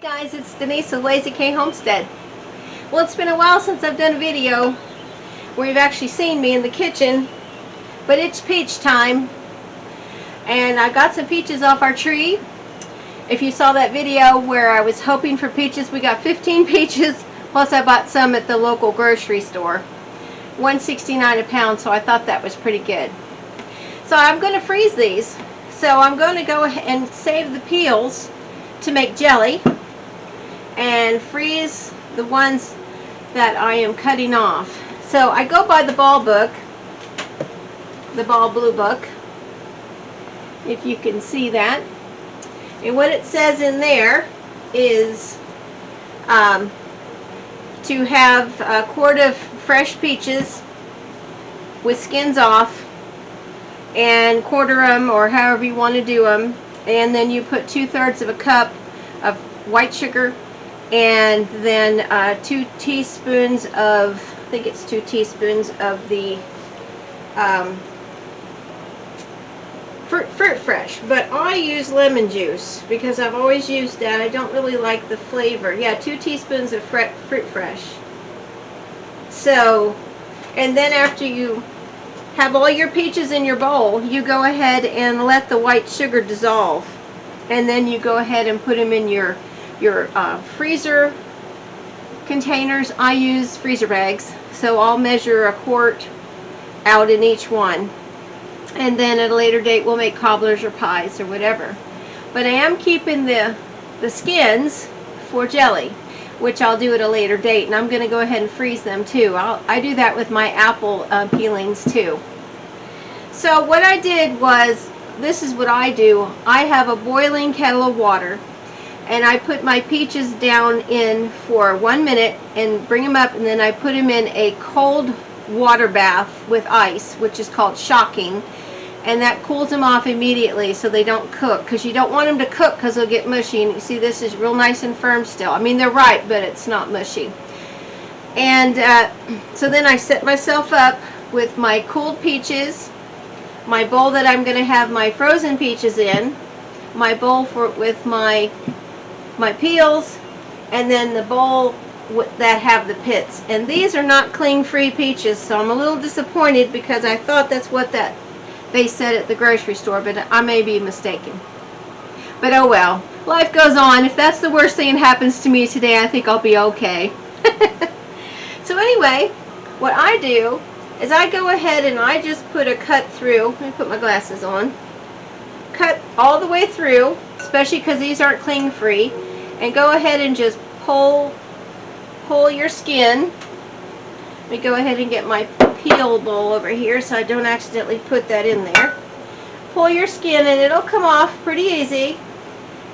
Guys, it's Denise with Lazy K Homestead. Well, it's been a while since I've done a video where you've actually seen me in the kitchen, but it's peach time, and I got some peaches off our tree. If you saw that video where I was hoping for peaches, we got 15 peaches, plus I bought some at the local grocery store. $1.69 a pound, so I thought that was pretty good. So I'm going to freeze these. So I'm going to go ahead and save the peels to make jelly, and freeze the ones that I am cutting off. So I go by the Ball book, the Ball Blue book, if you can see that. And what it says in there is to have a quart of fresh peaches with skins off, and quarter them or however you want to do them, and then you put 2/3 of a cup of white sugar, and then 2 teaspoons of, I think it's 2 teaspoons of the fruit fresh, but I use lemon juice because I've always used that. I don't really like the flavor. Yeah, 2 teaspoons of fruit fresh. So, and then after you have all your peaches in your bowl, you go ahead and let the white sugar dissolve, and then you go ahead and put them in your freezer containers. I use freezer bags, so I'll measure a quart out in each one, and then at a later date we'll make cobblers or pies or whatever. But I am keeping the skins for jelly, which I'll do at a later date, and I'm going to go ahead and freeze them too. I do that with my apple peelings too. So what I did was, this is what I do. I have a boiling kettle of water, and I put my peaches down in for 1 minute and bring them up, and then I put them in a cold water bath with ice, which is called shocking, and that cools them off immediately so they don't cook, because you don't want them to cook because they'll get mushy. And you see this is real nice and firm still. I mean, they're ripe, but it's not mushy. And so then I set myself up with my cooled peaches, my bowl that I'm going to have my frozen peaches in, my bowl with my peels, and then the bowl that have the pits. And these are not cling-free peaches, so I'm a little disappointed because I thought that's what they said at the grocery store, but I may be mistaken. But oh well, life goes on. If that's the worst thing that happens to me today, I think I'll be okay. So anyway, what I do is I go ahead and I just put a cut through. Let me put my glasses on. Cut all the way through, especially because these aren't cling-free, and go ahead and just pull your skin. Let me go ahead and get my peel bowl over here so I don't accidentally put that in there. Pull your skin and it'll come off pretty easy.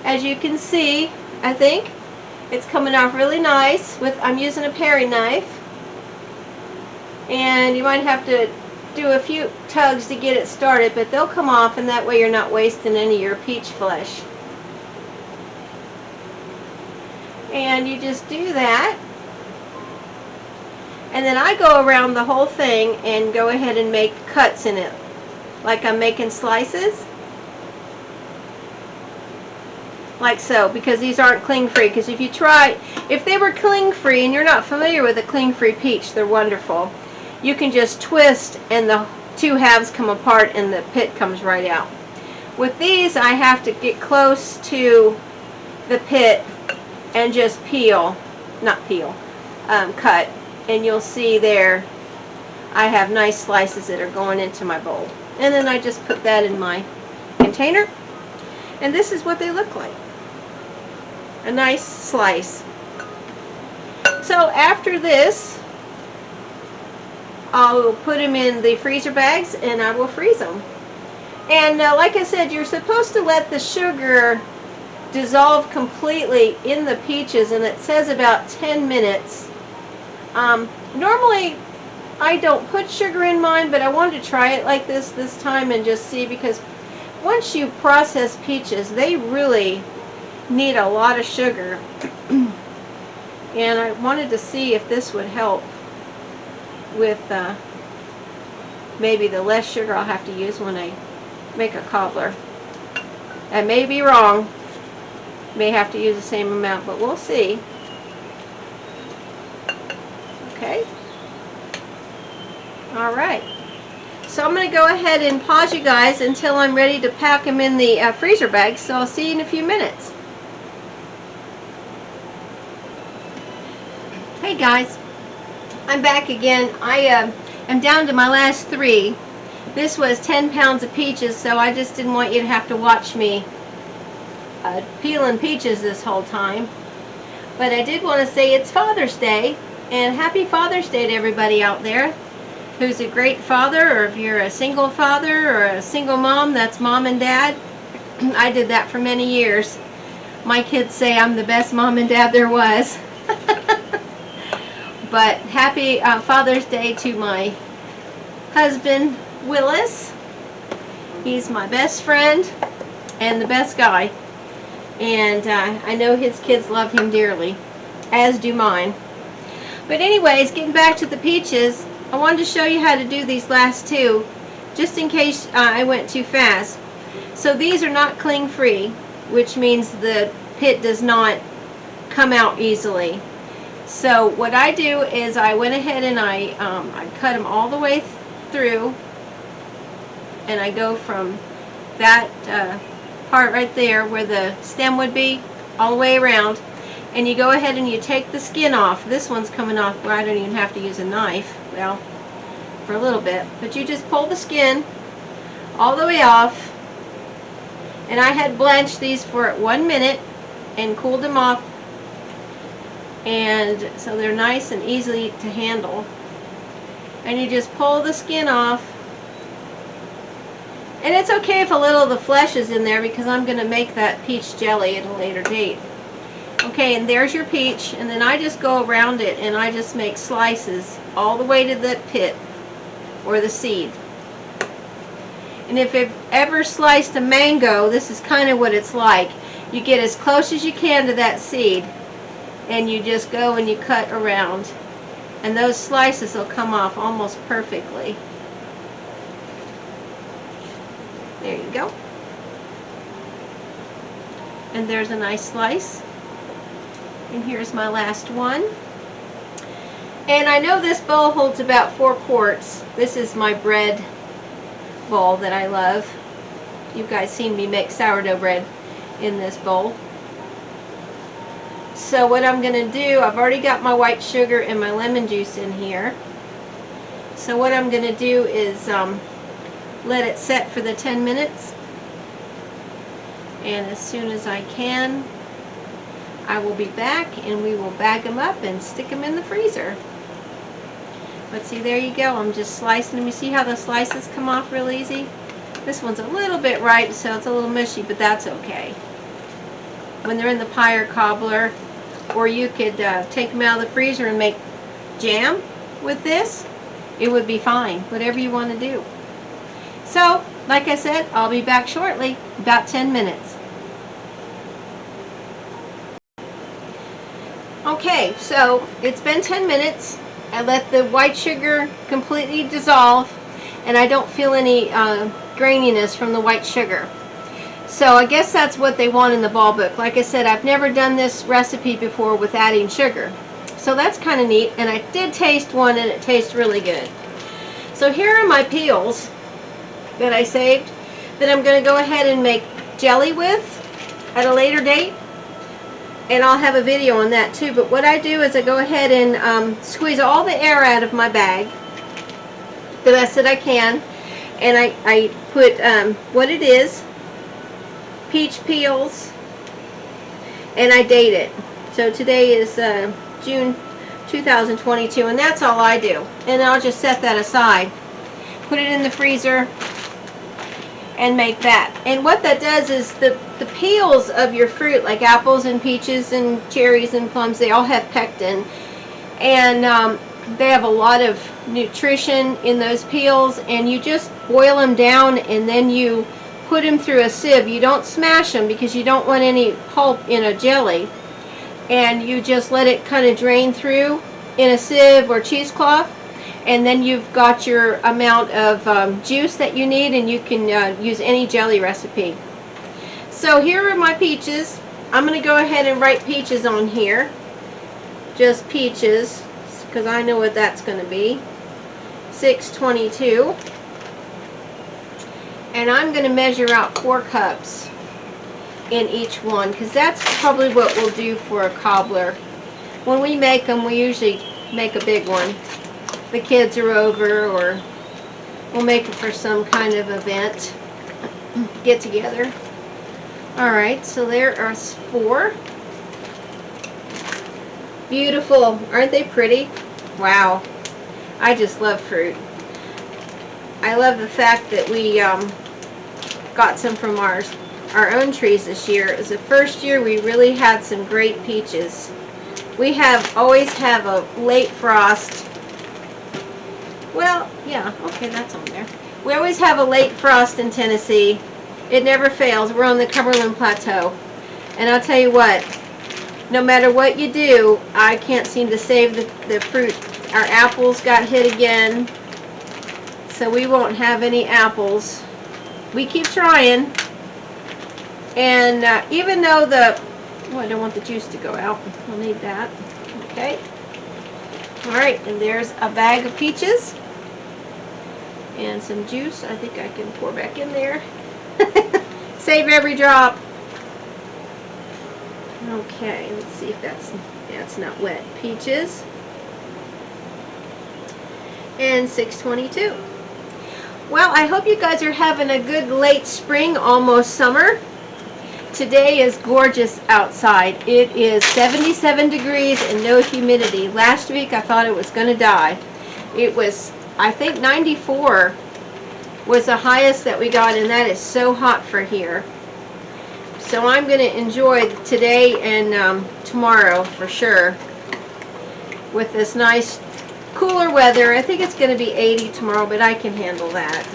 As you can see, I think it's coming off really nice. I'm using a paring knife, and you might have to do a few tugs to get it started, but they'll come off, and that way you're not wasting any of your peach flesh. And you just do that, and then I go around the whole thing and go ahead and make cuts in it, like I'm making slices, like so, because these aren't cling-free. Because if they were cling-free and you're not familiar with a cling-free peach, they're wonderful. You can just twist and the two halves come apart and the pit comes right out. With these, I have to get close to the pit and just cut, and you'll see there I have nice slices that are going into my bowl. And then I just put that in my container, and this is what they look like. A nice slice. So after this, I'll put them in the freezer bags and I will freeze them. And like I said, you're supposed to let the sugar dissolve completely in the peaches, and it says about 10 minutes. Normally I don't put sugar in mine, but I wanted to try it like this time and just see, because once you process peaches, they really need a lot of sugar. And I wanted to see if this would help with maybe the less sugar I'll have to use when I make a cobbler. I may be wrong, May have to use the same amount, but we'll see. Okay. All right. So I'm going to go ahead and pause you guys until I'm ready to pack them in the freezer bag. So I'll see you in a few minutes. Hey guys, I'm back again. I am down to my last 3. This was 10 pounds of peaches, so I just didn't want you to have to watch me peeling peaches this whole time. But I did want to say it's Father's Day, and happy Father's Day to everybody out there who's a great father, or if you're a single father or a single mom, that's mom and dad. I did that for many years. My kids say I'm the best mom and dad there was. But happy Father's Day to my husband, Willis. He's my best friend and the best guy. And I know his kids love him dearly, as do mine. But anyways, getting back to the peaches, I wanted to show you how to do these last 2, just in case I went too fast. So these are not cling-free, which means the pit does not come out easily. So what I do is I went ahead and I cut them all the way through, and I go from that part right there where the stem would be all the way around, and you go ahead and you take the skin off. This one's coming off where I don't even have to use a knife, well, for a little bit, but you just pull the skin all the way off. And I had blanched these for 1 minute and cooled them off, and so they're nice and easy to handle. And you just pull the skin off, and it's okay if a little of the flesh is in there because I'm going to make that peach jelly at a later date. Okay, and there's your peach, and then I just go around it and I just make slices all the way to the pit or the seed. And if you've ever sliced a mango, this is kind of what it's like. You get as close as you can to that seed, and you just go and you cut around, and those slices will come off almost perfectly. There you go. And there's a nice slice. And here's my last one. And I know this bowl holds about 4 quarts. This is my bread bowl that I love. You guys seen me make sourdough bread in this bowl. So what I'm going to do, I've already got my white sugar and my lemon juice in here. So what I'm going to do is let it set for the 10 minutes. And as soon as I can, I will be back and we will bag them up and stick them in the freezer. But see, there you go. I'm just slicing them. You see how the slices come off real easy? This one's a little bit ripe, so it's a little mushy, but that's okay. When they're in the pie or cobbler, or you could take them out of the freezer and make jam with this, it would be fine. Whatever you want to do. So, like I said, I'll be back shortly, about 10 minutes. Okay, so it's been 10 minutes. I let the white sugar completely dissolve, and I don't feel any graininess from the white sugar. So I guess that's what they want in the ball book. Like I said, I've never done this recipe before with adding sugar. So that's kind of neat, and I did taste one and it tastes really good. So here are my peels that I saved that I'm going to go ahead and make jelly with at a later date. And I'll have a video on that too. But what I do is I go ahead and squeeze all the air out of my bag the best that I can. And I put what it is, peach peels, and I date it. So today is June 2022, and that's all I do. And I'll just set that aside, put it in the freezer, and make that. And what that does is the peels of your fruit, like apples and peaches and cherries and plums, they all have pectin, and they have a lot of nutrition in those peels. And you just boil them down, and then you put them through a sieve. You don't smash them because you don't want any pulp in a jelly, and you just let it kind of drain through in a sieve or cheesecloth, and then you've got your amount of juice that you need, and you can use any jelly recipe. So here are my peaches, I'm going to go ahead and write peaches on here. Just peaches, because I know what that's going to be. 622. And I'm going to measure out 4 cups in each one, because that's probably what we'll do for a cobbler. When we make them, we usually make a big one. The kids are over, or we'll make it for some kind of event, get together. Alright, so there are 4. Beautiful. Aren't they pretty? Wow. I just love fruit. I love the fact that we got some from our own trees this year. It was the first year we really had some great peaches. We always have a late frost. Well, yeah, okay, that's on there. We always have a late frost in Tennessee. It never fails. We're on the Cumberland Plateau. And I'll tell you what, no matter what you do, I can't seem to save the fruit. Our apples got hit again, so we won't have any apples. We keep trying. And even though I don't want the juice to go out. We'll need that. Okay. Alright, and there's a bag of peaches. And some juice. I think I can pour back in there. Save every drop. Okay, let's see if that's not wet. Peaches. And 622. Well, I hope you guys are having a good late spring, almost summer. Today is gorgeous outside. It is 77 degrees and no humidity. Last week I thought it was going to die. It was, I think 94 was the highest that we got, and that is so hot for here. So I'm going to enjoy today and tomorrow for sure with this nice cooler weather. I think it's going to be 80 tomorrow, but I can handle that.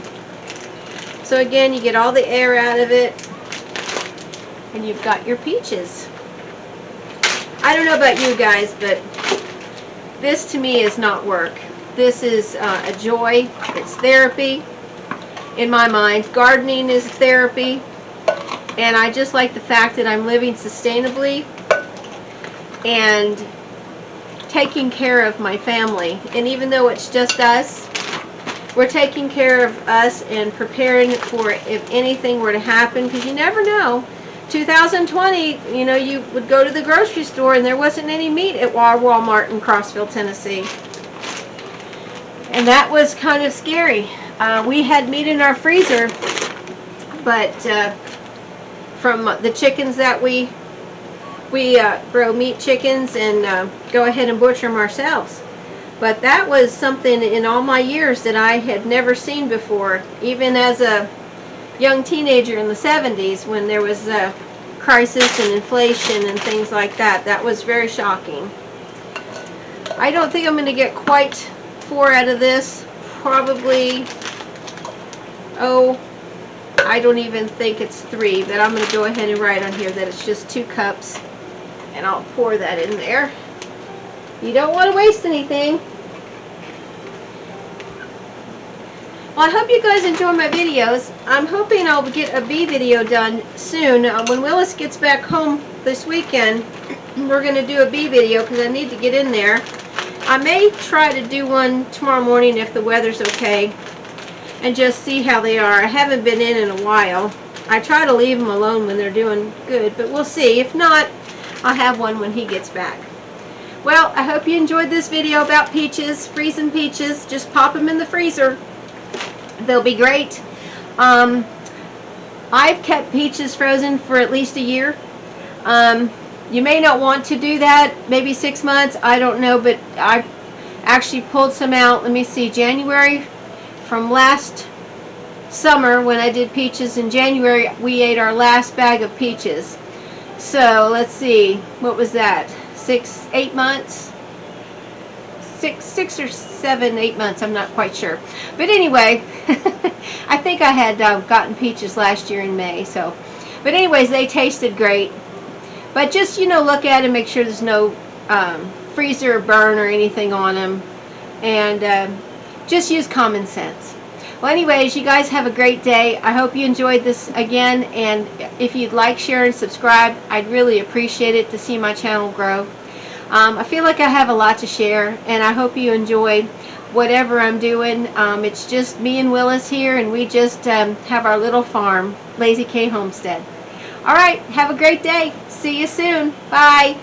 So again, you get all the air out of it, and you've got your peaches. I don't know about you guys, but this to me is not work. This is a joy. It's therapy in my mind. Gardening is therapy, and I just like the fact that I'm living sustainably and taking care of my family. And even though it's just us, we're taking care of us and preparing for if anything were to happen, because you never know. 2020, you know, you would go to the grocery store and there wasn't any meat at Walmart in Crossville, Tennessee. And that was kind of scary. We had meat in our freezer, but from the chickens that we grow meat chickens and go ahead and butcher them ourselves. But that was something in all my years that I had never seen before, even as a young teenager in the 70s when there was a crisis and inflation and things like that. That was very shocking. I don't think I'm going to get quite 4 out of this. Probably, I don't even think it's 3, but I'm going to go ahead and write on here that it's just 2 cups. And I'll pour that in there. You don't want to waste anything. Well, I hope you guys enjoy my videos. I'm hoping I'll get a bee video done soon. When Willis gets back home this weekend, we're going to do a bee video because I need to get in there. I may try to do one tomorrow morning if the weather's okay and just see how they are. I haven't been in a while. I try to leave them alone when they're doing good, but we'll see. If not, I'll have one when he gets back. Well, I hope you enjoyed this video about peaches, freezing peaches. Just pop them in the freezer. They'll be great. I've kept peaches frozen for at least a year. You may not want to do that, maybe 6 months, I don't know, but I actually pulled some out. Let me see, January from last summer when I did peaches in January, we ate our last bag of peaches. So let's see, what was that? 8 months? 6 or 7, 8 months, I'm not quite sure. But anyway, I think I had gotten peaches last year in May. So, but anyways, they tasted great. But just, you know, look at them, make sure there's no freezer burn or anything on them. And just use common sense. Well, anyways, you guys have a great day. I hope you enjoyed this again, and if you'd like, share, and subscribe, I'd really appreciate it to see my channel grow. I feel like I have a lot to share, and I hope you enjoy whatever I'm doing. It's just me and Willis here, and we just have our little farm, Lazy K Homestead. All right, have a great day. See you soon. Bye.